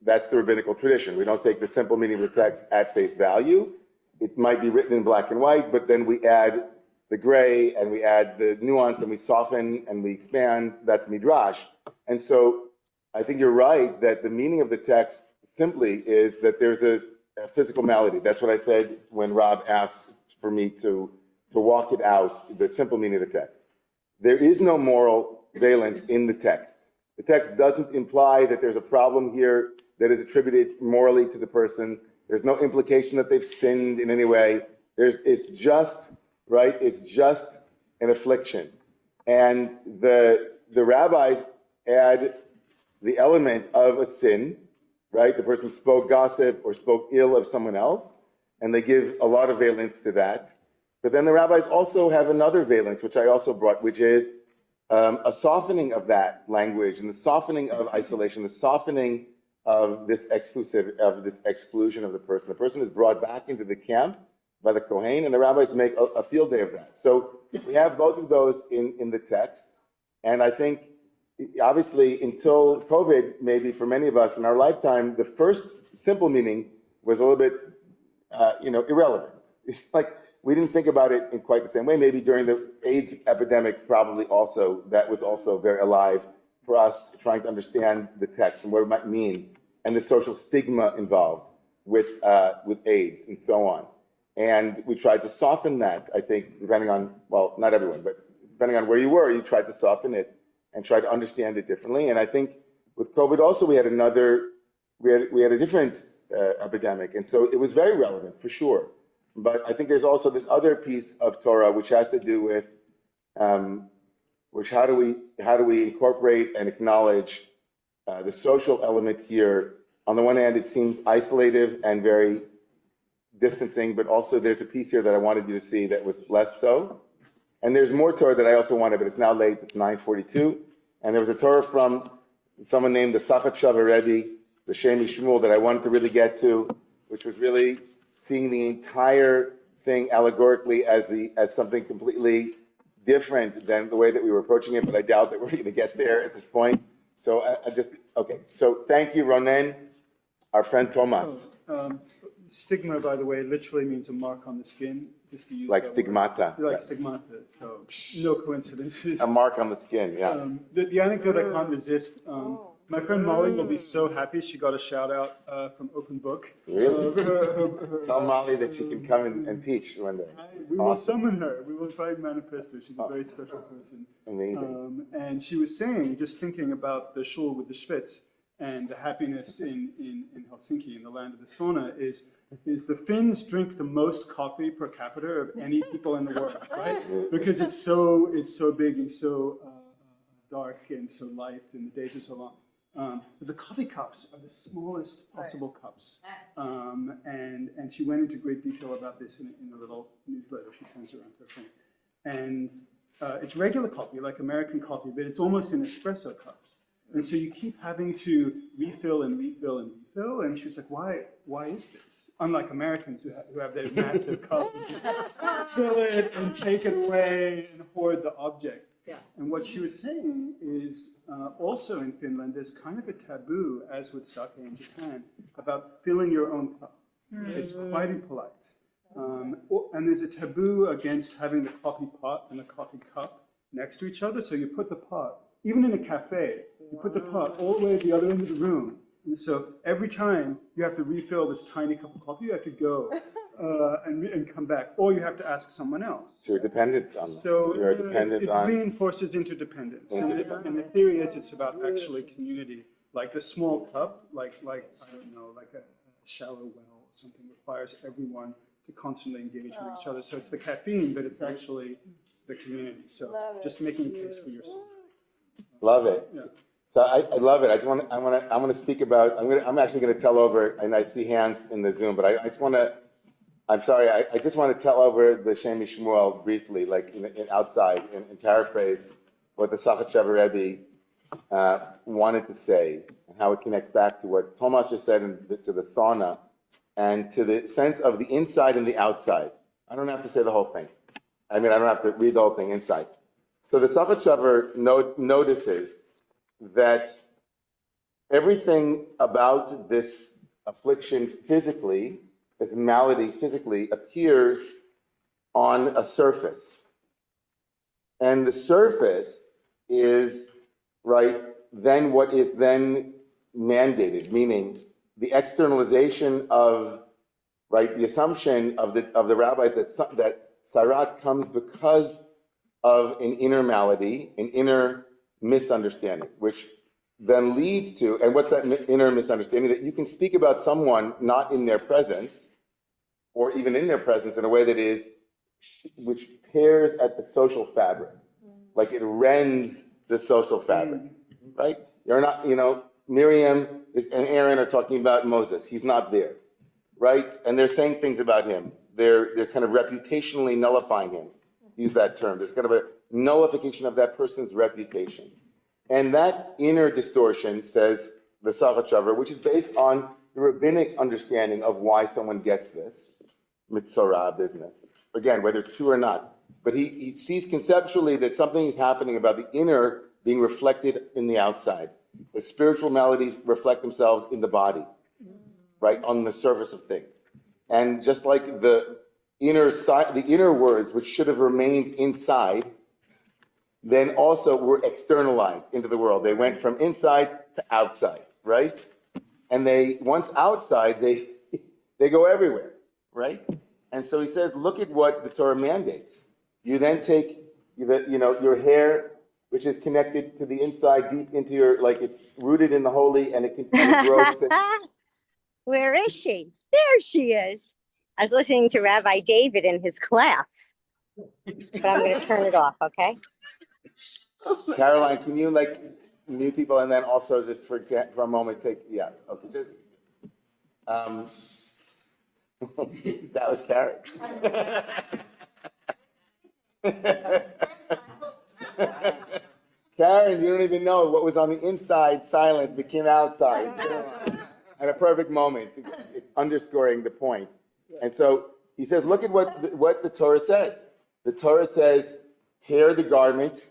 that's the rabbinical tradition. We don't take the simple meaning of the text at face value. It might be written in black and white, but then we add the gray and we add the nuance and we soften and we expand. That's midrash. And so I think you're right that the meaning of the text simply is that there's a physical malady. That's what I said when Rob asked for me to walk it out, the simple meaning of the text. There is no moral valence in the text. The text doesn't imply that there's a problem here that is attributed morally to the person. There's no implication that they've sinned in any way. It's just an affliction. And the rabbis add the element of a sin, right? The person spoke gossip or spoke ill of someone else, and they give a lot of valence to that. But then the rabbis also have another valence, which I also brought, which is a softening of that language and the softening of isolation, the softening of this exclusion of the person. The person is brought back into the camp by the Kohen, and the rabbis make a field day of that. So we have both of those in the text, and I think obviously, until COVID, maybe for many of us in our lifetime, the first simple meaning was a little bit, irrelevant. Like, we didn't think about it in quite the same way. Maybe during the AIDS epidemic, probably also, that was also very alive for us, trying to understand the text and what it might mean, and the social stigma involved with AIDS and so on. And we tried to soften that, I think, depending on, well, not everyone, but depending on where you were, you tried to soften it and try to understand it differently. And I think with COVID also, we had a different epidemic. And so it was very relevant for sure. But I think there's also this other piece of Torah, which has to do with, how do we incorporate and acknowledge the social element here. On the one hand, it seems isolative and very distancing, but also there's a piece here that I wanted you to see that was less so. And there's more Torah that I also wanted, but it's now late, it's 9:42. And there was a Torah from someone named the Safat Shava Rebbe, the Shemi Shmuel, that I wanted to really get to, which was really seeing the entire thing allegorically as something completely different than the way that we were approaching it, but I doubt that we're going to get there at this point. So okay. So thank you, Ronen, our friend Thomas. Stigma, by the way, literally means a mark on the skin, just to use Like that stigmata. word. Like stigmata, so no coincidences. A mark on the skin, yeah. The anecdote I can't resist, my friend Molly will be so happy she got a shout out from Open Book. Really? Tell Molly that she can come and teach one day. We will summon her. We will try and manifest her. She's a very special person. Amazing. And she was saying, just thinking about the shul with the Schwitz and the happiness in Helsinki, in the land of the sauna, is the Finns drink the most coffee per capita of any people in the world, right? Because it's so big and so dark and so light, and the days are so long. But the coffee cups are the smallest possible cups, and she went into great detail about this in a little newsletter she sends around to her friend. And it's regular coffee, like American coffee, but it's almost in espresso cups. And so you keep having to refill and refill and refill. And she was like, why is this? Unlike Americans who have their massive cup and just fill it and take it away and hoard the object. Yeah. And what she was saying is also in Finland, there's kind of a taboo, as with sake in Japan, about filling your own cup. It's quite impolite. And there's a taboo against having the coffee pot and the coffee cup next to each other. So you put the pot, even in a cafe, you put the pot all the way at the other end of the room. And so every time you have to refill this tiny cup of coffee, you have to go and come back, or you have to ask someone else. So you're dependent on them. So You're dependent it on. reinforces interdependence. And the theory is it's about actually community. Like the small cup, like I don't know, like a shallow well or something, requires everyone to constantly engage with each other. So it's the caffeine, but it's actually the community. So just making a case for yourself. Love it. Yeah. So I love it. I want to speak about. I'm actually going to tell over, and I see hands in the Zoom, but I just want to. I'm sorry. I just want to tell over the Shemi Shmuel briefly, like outside, and paraphrase what the Safat Shava Rebbe wanted to say, and how it connects back to what Thomas just said, to the sauna, and to the sense of the inside and the outside. I don't have to say the whole thing. I mean, I don't have to read the whole thing inside. So the Safat Shava notices that everything about this affliction physically, this malady physically, appears on a surface. And the surface is, right, then what is then mandated, meaning the externalization of, right, the assumption of the rabbis that Sarat comes because of an inner malady, an inner misunderstanding, which then leads to, and what's that inner misunderstanding? That you can speak about someone not in their presence, or even in their presence in a way that is, which tears at the social fabric, like it rends the social fabric, right? You're not, Miriam and Aaron are talking about Moses. He's not there, right? And they're saying things about him. They're kind of reputationally nullifying him. Use that term. There's kind of a nullification of that person's reputation. And that inner distortion, says the Safat Shava, which is based on the rabbinic understanding of why someone gets this mitzorah business. Again, whether it's true or not. But he sees conceptually that something is happening about the inner being reflected in the outside. The spiritual melodies reflect themselves in the body, right, on the surface of things. And just like the inner words, which should have remained inside, then also were externalized into the world. They went from inside to outside, right? And once outside, they go everywhere, right? And so he says, look at what the Torah mandates. You then take your hair, which is connected to the inside, deep into your, like it's rooted in the holy, and it grows. Where is she? There she is. I was listening to Rabbi David in his class, but I'm going to turn it off, okay? Caroline, can you mute people and then also just for a moment okay, just that was Karen. Karen, you don't even know what was on the inside silent became outside. At a perfect moment, underscoring the point. And so he says, look at what the Torah says. The Torah says, tear the garment,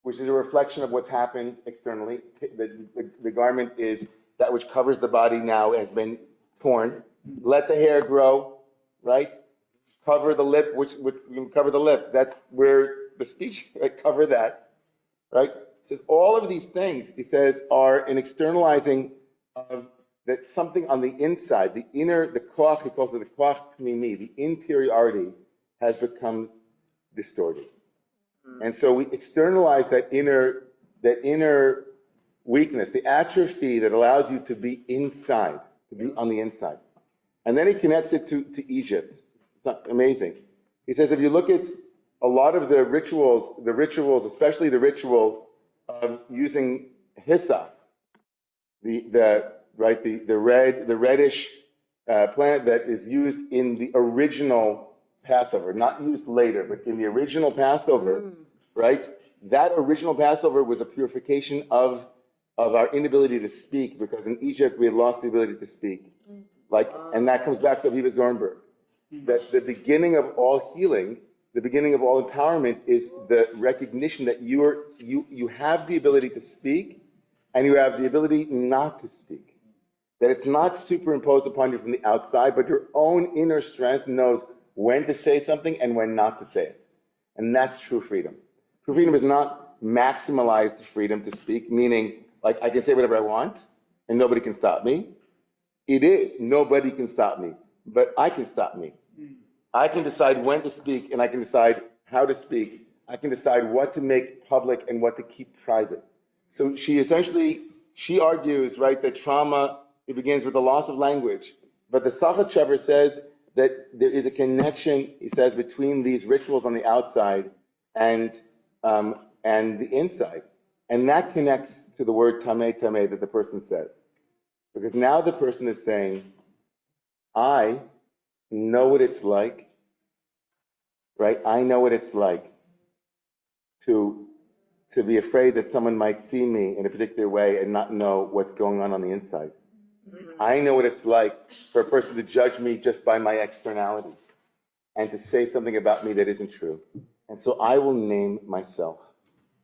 which is a reflection of what's happened externally. The garment is that which covers the body now has been torn. Let the hair grow, right? Cover the lip, which you cover the lip. That's where the speech, right? Cover that, right? It says all of these things, he says, are an externalizing of that something on the inside, the inner, the koach, he calls it the koach pnimi, the interiority has become distorted. And so we externalize that inner weakness, the atrophy that allows you to be inside, to be on the inside. And then he connects it to Egypt. It's amazing. He says, if you look at a lot of the rituals, especially the ritual of using hyssop, the reddish plant that is used in the original Passover, not used later, but in the original Passover, right? That original Passover was a purification of our inability to speak, because in Egypt we had lost the ability to speak. And that comes back to Aviva Zornberg. That the beginning of all healing, the beginning of all empowerment is the recognition that you have the ability to speak and you have the ability not to speak. That it's not superimposed upon you from the outside, but your own inner strength knows when to say something and when not to say it. And that's true freedom. True freedom is not maximalized freedom to speak, meaning I can say whatever I want and nobody can stop me. It is, nobody can stop me, but I can stop me. I can decide when to speak and I can decide how to speak. I can decide what to make public and what to keep private. So she argues, right, that trauma, it begins with the loss of language. But the Sachachever says that there is a connection, he says, between these rituals on the outside and the inside. And that connects to the word tameh tameh that the person says. Because now the person is saying, I know what it's like, right? I know what it's like to be afraid that someone might see me in a particular way and not know what's going on the inside. I know what it's like for a person to judge me just by my externalities and to say something about me that isn't true. And so I will name myself.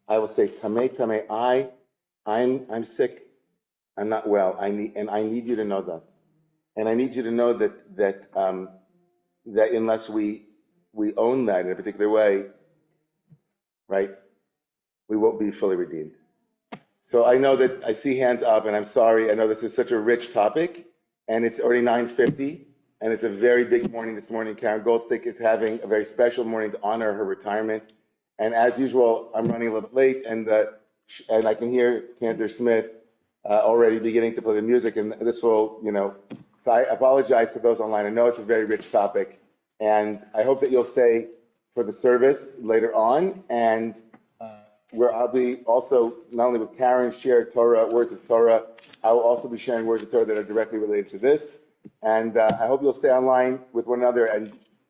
I will say, tameh tameh, I'm sick. I'm not well. I need you to know that. And I need you to know that unless we own that in a particular way, right, we won't be fully redeemed. So I know that I see hands up, and I'm sorry. I know this is such a rich topic, and it's already 9:50, and it's a very big morning this morning. Karen Goldstick is having a very special morning to honor her retirement. And as usual, I'm running a little bit late, and I can hear Cantor Smith already beginning to play the music, and this will, so I apologize to those online. I know it's a very rich topic, and I hope that you'll stay for the service later on, and where I'll be also, not only with Karen, share Torah, words of Torah, I will also be sharing words of Torah that are directly related to this. And I hope you'll stay online with one another,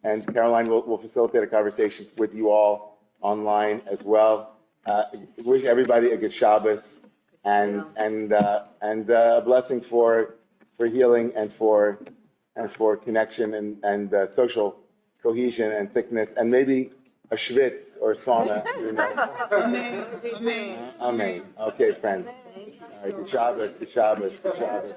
and Caroline will facilitate a conversation with you all online as well. Wish everybody a good Shabbos and a blessing for healing and for connection and social cohesion and thickness, and maybe a schwitz or sauna, you know. Amen. Okay, friends. All right, good Shabbos, good Shabbos, good Shabbos.